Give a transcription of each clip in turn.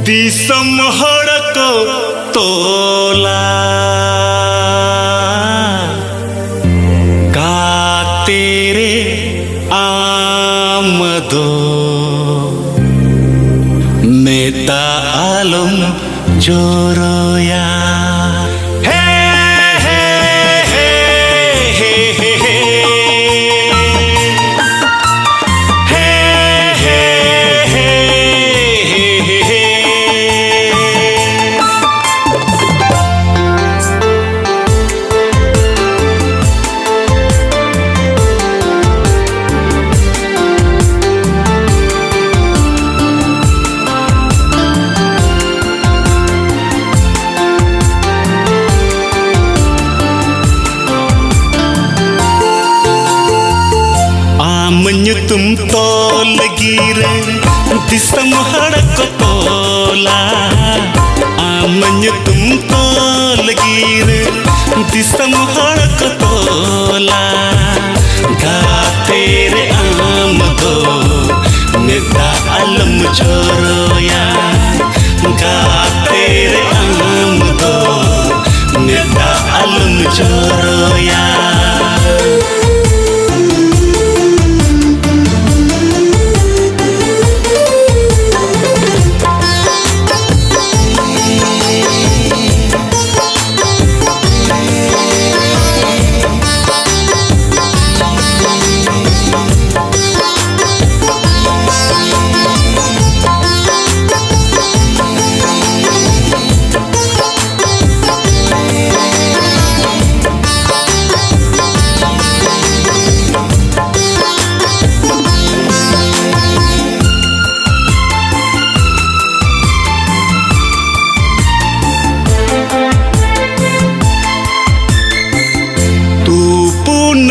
दिसम हड़क तोला का तेरे आमदो नेता आलम जोरोया तुम तोल गिरे दिसम हड़क तोला आमन तुम तोल गिरे दिसम हड़क तोला गा तेरे आम दो नेता आलम जोरोया गा तेरे आम दो नेता आलम जोरोया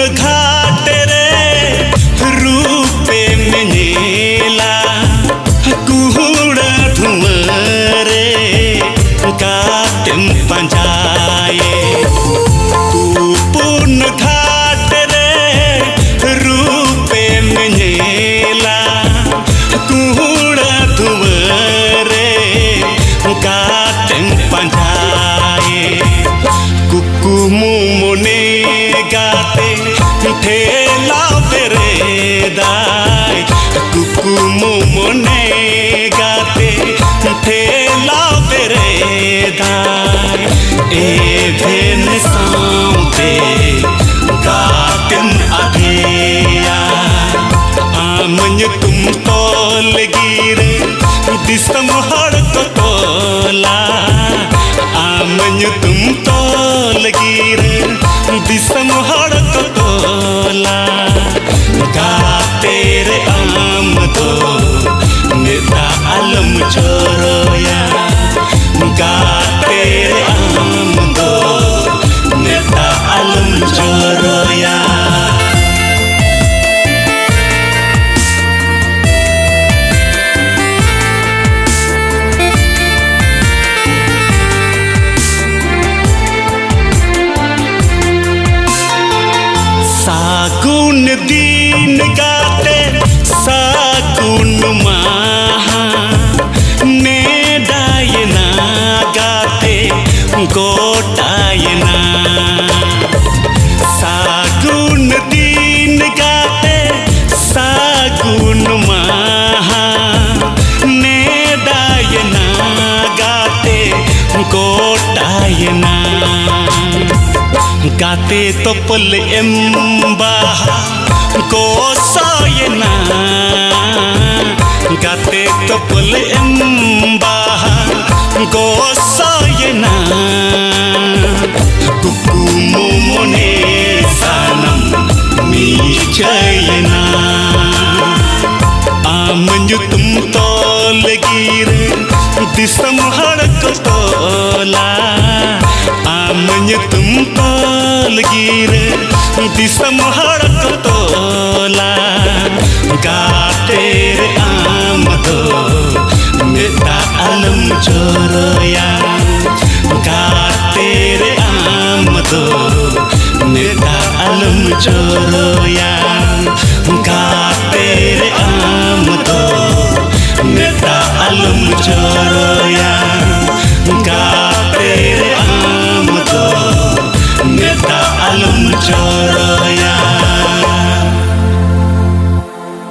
घाट रे रूपे में नीला कुहड़ा धुमरे कातिम पंजाए तू पूर्ण घाट रे रूपे में नीला कुहड़ा धुमरे कातिम पंजाए कुकुमु मुने गाते ठेला तेरे दाई कुकुमु मुने गाते ठेला तेरे दाई ए भेन साउते गातिन आधेया आमन तुम तोल गिरे दिसम हड़क तोला आमन तुम तोल गिरे दिसम हड़क तोला गा तेरे आम दो नेता आलम जोरोया गा तेरे आम दो नेता आलम जोरोया सागुन दीन गाते सागुन माहा ने डायना गाते गोटायना सागुन दीन गाते सागुन माहा ने डायना गाते गोटायना गाते तो पल एम्बा गोसायना गाते तो पल एम्बा गोसायना कुकुमु मुने सानम मीचयना आमन तुम तोल गिरे दिसम हड़क तोला आमन तुम तोल गिरे दिसम हड़क तोला गा तेरे आम दो नेता आलम जोरोया गा तेरे आम दो नेता आलम जोरोया गा तेरे आम दो नेता आलम जोरोया।